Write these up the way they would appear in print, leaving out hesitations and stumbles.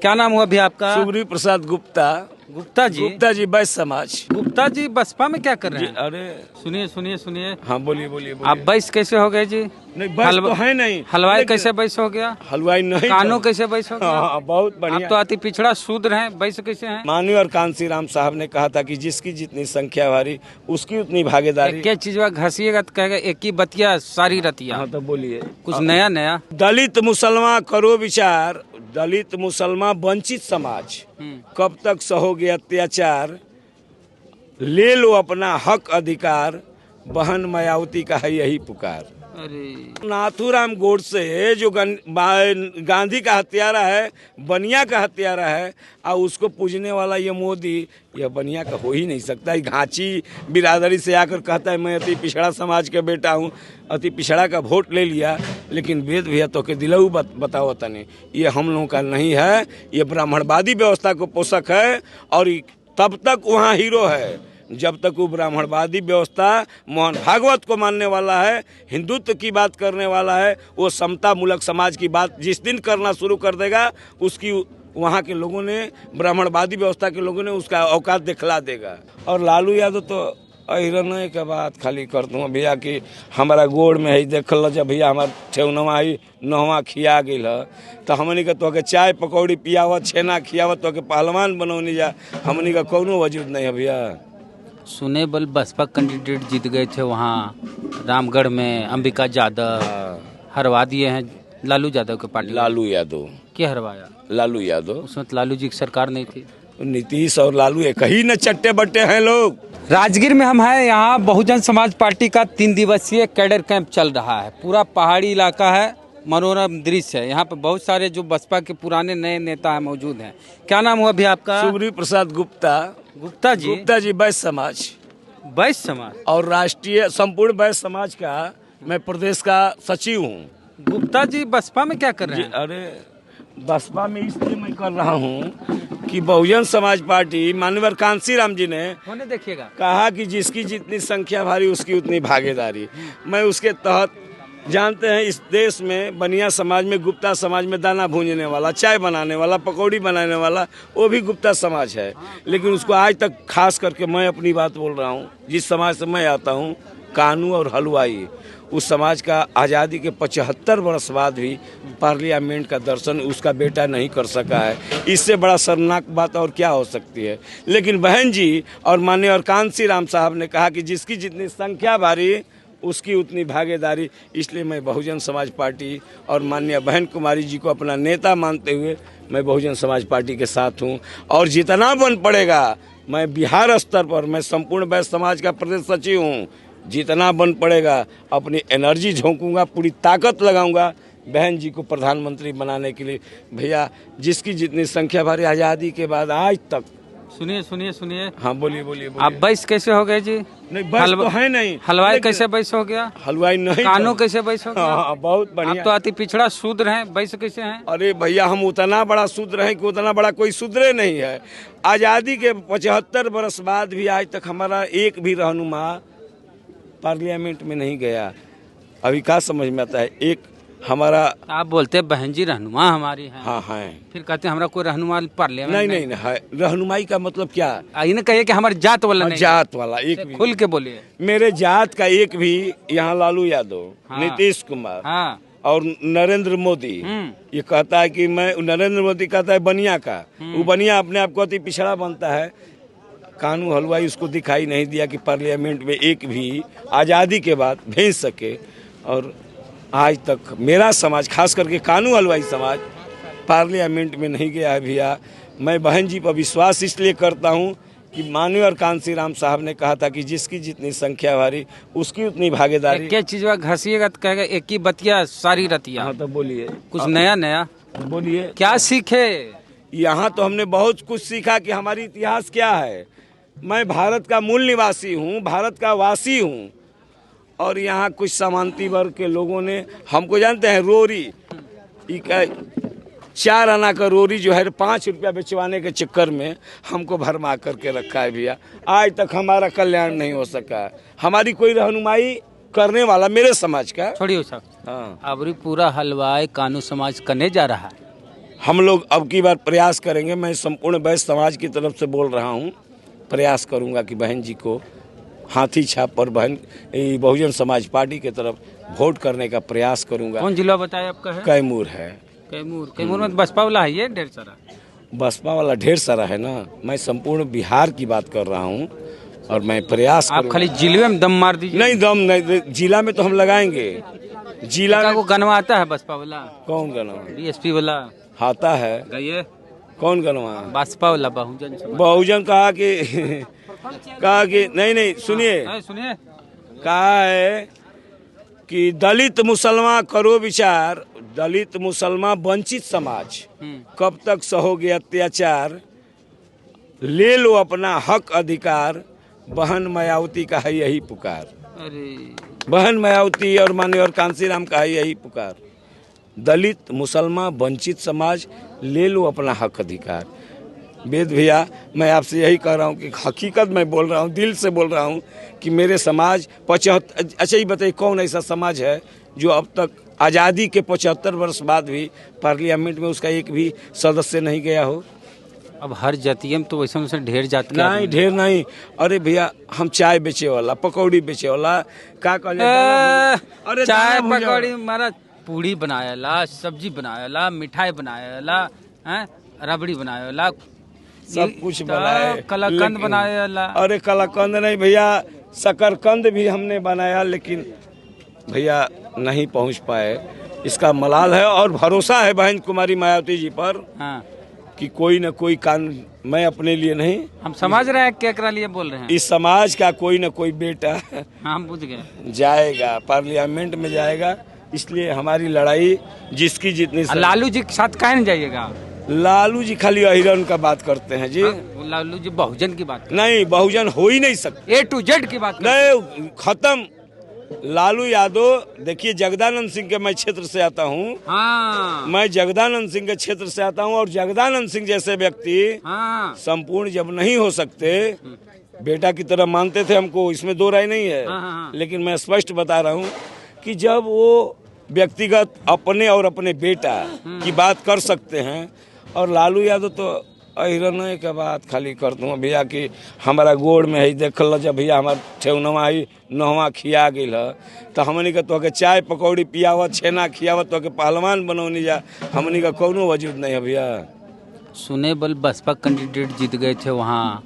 क्या नाम हुआ भैया आपका? सुब्री प्रसाद गुप्ता। गुप्ता जी? गुप्ता जी वैश्य समाज। गुप्ता जी बसपा में क्या कर रहे हैं? अरे सुनिए सुनिए सुनिए। हाँ बोलिए बोलिए आप वैश्य कैसे हो गए जी? नहीं वैश्य तो है नहीं। हलवाई कैसे वैश्य हो गया? हलवाई नहीं। कानू कैसे वैश्य हो गया? हाँ, बहुत आप बढ़िया। तो अति पिछड़ा शूद्र हैं, वैश्य कैसे हैं? माननीय और कांसी राम साहब ने कहा था कि जिसकी जितनी संख्या भारी उसकी उतनी भागीदारी। एक चीज घसीएगा तो कहेगा एक ही बतिया सारी रतिया। हाँ तो बोलिए कुछ नया नया। दलित मुसलमान करो विचार, दलित मुसलमान वंचित समाज कब तक सहोगे अत्याचार, ले लो अपना हक अधिकार, बहन मायावती का है यही पुकार। अरे नाथूराम गोडसे जो गांधी का हत्यारा है, बनिया का हत्यारा है, और उसको पूजने वाला ये मोदी, यह बनिया का हो ही नहीं सकता। ये घाची बिरादरी से आकर कहता है मैं अति पिछड़ा समाज का बेटा हूँ, अति पिछड़ा का वोट ले लिया। लेकिन वेद भैया तो के दिलऊ बताओ तने, ये हम लोगों का नहीं है, ये ब्राह्मणवादी व्यवस्था को पोषक है। और तब तक वहाँ हीरो है जब तक वो ब्राह्मणवादी व्यवस्था मोहन भागवत को मानने वाला है, हिंदुत्व की बात करने वाला है। वो समता मूलक समाज की बात जिस दिन करना शुरू कर देगा, उसकी वहाँ के लोगों ने, ब्राह्मणवादी व्यवस्था के लोगों ने उसका औकात दिखला देगा। और लालू यादव तो अहिरन के बात खाली कर दूँ भैया कि हमारा गोड़ में है देख लो, जब भैया हमार ठेवनवा ही नहवा खिया गई है तो हमनी का तो के चाय पकौड़ी पियावत, छेना खियावत, तो के पहलवान बनौनी जा, हमनी का कोनो वजूद नहीं है भैया। सुने बल बसपा कैंडिडेट जीत गए थे वहाँ रामगढ़ में, अंबिका यादव हरवा दिए हैं लालू यादव के पार्टी। लालू यादव क्या हरवाया? लालू यादव। उसमें तो लालू जी की सरकार नहीं थी। नीतीश और लालू एक ही न चट्टे बट्टे हैं लोग। राजगीर में हम हैं, यहाँ बहुजन समाज पार्टी का 3 दिवसीय कैडर कैंप चल रहा है। पूरा पहाड़ी इलाका है, मनोरम दृश्य है। यहाँ पे बहुत सारे जो बसपा के पुराने नए नेता है मौजूद हैं। क्या नाम हुआ भैया आपका? सुब्री प्रसाद गुप्ता। गुप्ता जी? गुप्ता जी वैश्य समाज। वैश्य समाज और राष्ट्रीय संपूर्ण वैश्य समाज का मैं प्रदेश का सचिव हूँ। गुप्ता जी बसपा में क्या कर रहे हैं? अरे बसपा में इसलिए मैं कर रहा हूँ कि बहुजन समाज पार्टी माननीय कांसी राम जी ने होने देखिएगा कहा कि जिसकी जितनी संख्या भारी उसकी उतनी भागीदारी। मैं उसके तहत, जानते हैं इस देश में बनिया समाज में, गुप्ता समाज में दाना भूंजने वाला, चाय बनाने वाला, पकौड़ी बनाने वाला, वो भी गुप्ता समाज है। लेकिन उसको आज तक खास करके मैं अपनी बात बोल रहा हूँ, जिस समाज से मैं आता हूँ, कानू और हलवाई, उस समाज का आज़ादी के 75 वर्ष बाद भी पार्लियामेंट का दर्शन उसका बेटा नहीं कर सका है। इससे बड़ा शर्मनाक बात और क्या हो सकती है। लेकिन बहन जी और माननीय और कांसी राम साहब ने कहा कि जिसकी जितनी संख्या भारी उसकी उतनी भागीदारी। इसलिए मैं बहुजन समाज पार्टी और माननीय बहन कुमारी जी को अपना नेता मानते हुए मैं बहुजन समाज पार्टी के साथ हूं। और जितना बन पड़ेगा, मैं बिहार स्तर पर, मैं संपूर्ण वैश्य समाज का प्रदेश सचिव हूं, जितना बन पड़ेगा अपनी एनर्जी झोंकूंगा, पूरी ताकत लगाऊंगा बहन जी को प्रधानमंत्री बनाने के लिए। भैया जिसकी जितनी संख्या भारी आज़ादी के बाद आज तक। सुनिए सुनिए सुनिए। हाँ बोलिए बोलिए। आप वैश्य कैसे हो गए जी? नहीं वैश्य तो है नहीं। हलवाई कैसे वैश्य हो गया? हलवाई नहीं। कानू कैसे वैश्य हो गया? हाँ, बहुत बढ़िया। आप तो अति पिछड़ा शूद्र हैं, वैश्य कैसे हैं? अरे भैया हम उतना बड़ा शूद्र हैं कि उतना बड़ा कोई शूद्र नहीं है। आज़ादी के 75 वर्ष बाद भी आज तक हमारा एक भी रहनुमा पार्लियामेंट में नहीं गया। अभी क्या समझ में आता है, एक हमारा, आप बोलते हैं बहन जी रहनुमा हमारी हैं। हाँ हैं, फिर कहते हैं हमारा कोई रहनुमा पार्लियामेंट नहीं नहीं है। रहनुमाई का मतलब क्या? इन्हें कहिए कि हमारे जात वाला नहीं। जात वाला एक भी खुल के बोलिए। मेरे जात का एक भी यहाँ लालू यादव, हाँ, नीतीश कुमार, हाँ, और नरेंद्र मोदी ये कहता है कि मैं, नरेंद्र मोदी कहता है बनिया का, वो बनिया अपने आप को अति पिछड़ा बनता है। कानू हलवाई उसको दिखाई नहीं दिया कि पार्लियामेंट में एक भी आज़ादी के बाद भेज सके। और आज तक मेरा समाज, खास करके कानू हलवाई समाज, पार्लियामेंट में नहीं गया है भैया। मैं बहन जी पर विश्वास इसलिए करता हूं कि माननीय और कांसी राम साहब ने कहा था कि जिसकी जितनी संख्या भारी उसकी उतनी भागीदारी। क्या चीज घसीएगा तो कहेगा एक ही बतिया सारी रतिया। हाँ तो बोलिए कुछ नया नया बोलिए। क्या सीखे? यहाँ तो हमने बहुत कुछ सीखा कि हमारी इतिहास क्या है। मैं भारत का मूल निवासी हूँ, भारत का वासी हूँ। और यहाँ कुछ सामंती वर्ग के लोगों ने हमको, जानते हैं, रोरी 4 आना का रोरी जो है 5 रुपया बेचवाने के चक्कर में हमको भरमा करके रखा है भैया। आज तक हमारा कल्याण नहीं हो सका। हमारी कोई रहनुमाई करने वाला मेरे समाज का, छोड़िए साहब। हाँ, अब पूरा हलवाई कानू समाज करने जा रहा है। हम लोग अब की बार प्रयास करेंगे। मैं संपूर्ण वैश्य समाज की तरफ से बोल रहा हूँ, प्रयास करूँगा कि बहन जी को हाथी छाप पर बहुजन समाज पार्टी की तरफ वोट करने का प्रयास करूँगा। कौन जिला बताया आपका है? कैमूर है। कैमूर में बसपा वाला है ये ढेर सारा? बसपा वाला ढेर सारा है ना। मैं संपूर्ण बिहार की बात कर रहा हूँ और मैं प्रयास आप खाली जिले में दम मार दीजिए। नहीं, दम नहीं, जिला में तो हम लगाएंगे। जिला में को गनवा आता है बसपा वाला? कौन गनवा? बीएसपी वाला आता है। गए कौन गनवा? बसपा वाला बहुजन समाज। बहुजन कहा कि नहीं सुनिए, कहा है कि दलित मुसलमान करो विचार, दलित मुसलमान वंचित समाज कब तक सहोगे अत्याचार, ले लो अपना हक अधिकार, बहन मायावती का है यही पुकार। अरे बहन मायावती और माननीय और कांसीराम का है यही पुकार। दलित मुसलमान वंचित समाज, ले लो अपना हक अधिकार। वेद भैया, मैं आपसे यही कह रहा हूँ कि हकीकत मैं बोल रहा हूँ, दिल से बोल रहा हूँ कि मेरे समाज 75। अच्छा ये बताइए, कौन ऐसा समाज है जो अब तक आज़ादी के 75 वर्ष बाद भी पार्लियामेंट में उसका एक भी सदस्य नहीं गया हो? अब हर जातीय में तो वैसे ढेर जात नहीं, ढेर नहीं। अरे भैया, हम चाय बेचे वाला, पकौड़ी बेचे वाला, का कहले, अरे चाय पकौड़ी मारा, पूड़ी बनाया, सब्जी बनाया, मिठाई बनाया, रबड़ी बनाया, सब कुछ बनाए, कलाकंद बनाया। अरे कलाकंद नहीं भैया, शकरकंद भी हमने बनाया, लेकिन भैया नहीं पहुंच पाए। इसका मलाल है और भरोसा है बहन कुमारी मायावती जी पर। हाँ। कि कोई न कोई कान, मैं अपने लिए नहीं, हम समझ रहे हैं क्या लिए बोल रहे हैं। इस समाज का कोई न कोई बेटा हम बुझ गए जाएगा, पार्लियामेंट में जाएगा। इसलिए हमारी लड़ाई जिसकी जितनी। लालू जी के साथ काहे नहीं जाइएगा? लालू जी खाली अहिरन का बात करते हैं जी। लालू जी बहुजन की बात नहीं, बहुजन हो ही नहीं सकते। A to Z की बात नहीं, खत्म। लालू यादव, देखिए जगदानंद सिंह के मैं क्षेत्र से आता हूँ। हाँ। मैं जगदानंद सिंह के क्षेत्र से आता हूँ और जगदानंद सिंह जैसे व्यक्ति संपूर्ण जब नहीं हो सकते, बेटा की तरह मानते थे हमको, इसमें दो राय नहीं है। लेकिन मैं स्पष्ट बता रहा हूँ कि जब वो व्यक्तिगत अपने और अपने बेटा की बात कर सकते हैं, और लालू यादव तो अहिरन के बात खाली कर दूँ भैया कि हमारा गोड़ में है, देख लो जब भैया हमारा ठेवनवा ही नहवा खिया गई है, तो हमनी का तो के चाय पकौड़ी पियावत, छेना खियावत, तो के पहलवान बनौनी जा, हमनी का कोनो वजूद नहीं है भैया। सुने बल बसपा कैंडिडेट जीत गए थे वहाँ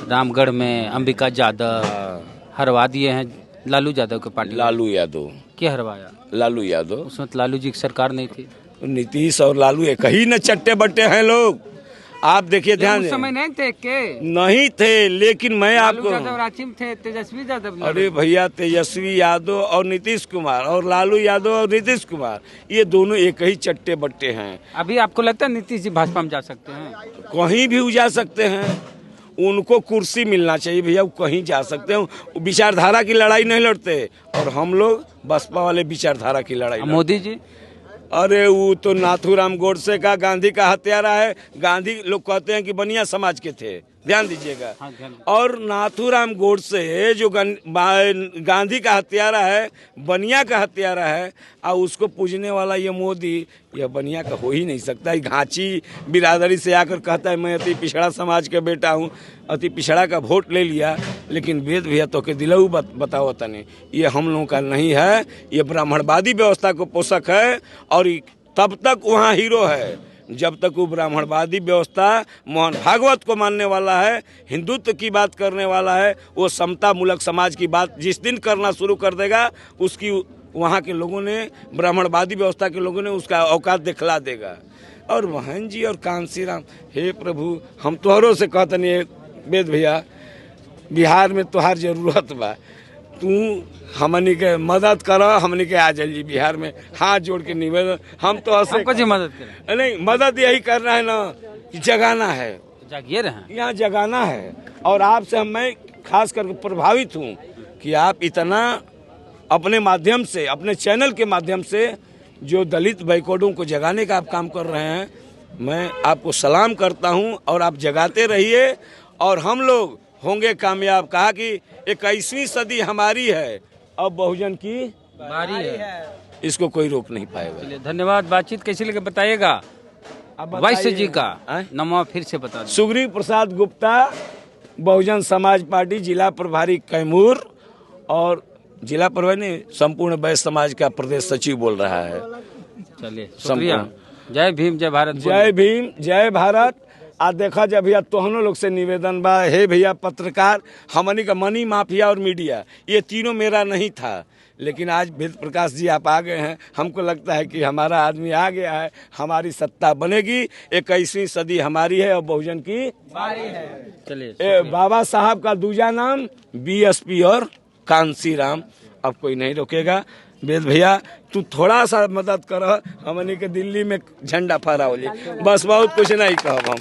रामगढ़ में, अंबिका यादव हरवा दिए हैं लालू यादव के पार्टी। लालू यादव क्या हरवाया? लालू यादव। उसमें तो लालू जी की सरकार नहीं थी। नीतीश और लालू एक ही न चट्टे बट्टे हैं लोग। आप देखिए, ध्यान उस समय नहीं थे के? नहीं थे, लेकिन मैं आपको, रांची में थे तेजस्वी यादव। अरे भैया, तेजस्वी यादव और नीतीश कुमार और लालू यादव और नीतीश कुमार, ये दोनों एक ही चट्टे बट्टे हैं। अभी आपको लगता है नीतीश जी भाजपा में जा सकते हैं? कहीं भी जा सकते हैं, उनको कुर्सी मिलना चाहिए भैया, वो कहीं जा सकते हैं। विचारधारा की लड़ाई नहीं लड़ते, और हम लोग बसपा वाले विचारधारा की लड़ाई। मोदी जी, अरे वो तो नाथूराम गोडसे का, गांधी का हत्यारा है। गांधी लोग कहते हैं कि बनिया समाज के थे, ध्यान दीजिएगा। और नाथूराम गोडसे जो गांधी का हत्यारा है, बनिया का हत्यारा है, और उसको पूजने वाला ये मोदी, यह बनिया का हो ही नहीं सकता। घाची बिरादरी से आकर कहता है मैं अति पिछड़ा समाज का बेटा हूँ, अति पिछड़ा का वोट ले लिया। लेकिन वेद भैया तो के दिलऊ बताओ तने, ये हम लोगों का नहीं है, ये ब्राह्मणवादी व्यवस्था को पोषक है। और तब तक वहाँ हीरो है जब तक वो ब्राह्मणवादी व्यवस्था मोहन भागवत को मानने वाला है, हिंदुत्व की बात करने वाला है। वो समता मूलक समाज की बात जिस दिन करना शुरू कर देगा, उसकी वहाँ के लोगों ने, ब्राह्मणवादी व्यवस्था के लोगों ने उसका औकात दिखला देगा। और मोहन जी और कांसीराम, हे प्रभु, हम तोहरों से कहतनी वेद भैया, बिहार में तोहार जरूरत बा, तू हमनी के मदद करो, हमनी के आ जाइए बिहार में। हाथ जोड़ के निवेदन, हम तो ऐसे मदद करें। नहीं, मदद यही करना है ना कि जगाना है, जागिए रहे, यहाँ जगाना है। और आपसे मैं खास करके प्रभावित हूँ कि आप इतना अपने माध्यम से, अपने चैनल के माध्यम से जो दलित बैकवर्डों को जगाने का आप काम कर रहे हैं, मैं आपको सलाम करता हूँ। और आप जगाते रहिए और हम लोग होंगे कामयाब। कहा कि 21वीं सदी हमारी है, अब बहुजन की बारी है, इसको कोई रोक नहीं पाएगा। धन्यवाद। बातचीत कैसी लगे बताइएगा। अब वैश्य जी का आय? नाम फिर से बता दो। सुग्रीव प्रसाद गुप्ता, बहुजन समाज पार्टी जिला प्रभारी कैमूर और जिला प्रभारी नहीं, संपूर्ण वैश्य समाज का प्रदेश सचिव बोल रहा है। चलिए शुक्रिया। जय भीम जय भारत। जय भीम जय भारत। आ देखा जब भैया तोहनों लोग से निवेदन बा, हे भैया पत्रकार, हमनी का मनी माफिया और मीडिया, ये तीनों मेरा नहीं था, लेकिन आज वेद प्रकाश जी आप आ गए हैं, हमको लगता है कि हमारा आदमी आ गया है, हमारी सत्ता बनेगी, 21वीं सदी हमारी है और बहुजन की बारी है। चलिए बाबा साहब का दूजा नाम बीएसपी और कांसी राम, अब कोई नहीं रोकेगा। वेद भैया तू थोड़ा सा मदद कर, हमनी के दिल्ली में झंडा फहराओ, बस बहुत कुछ नहीं कहब हम।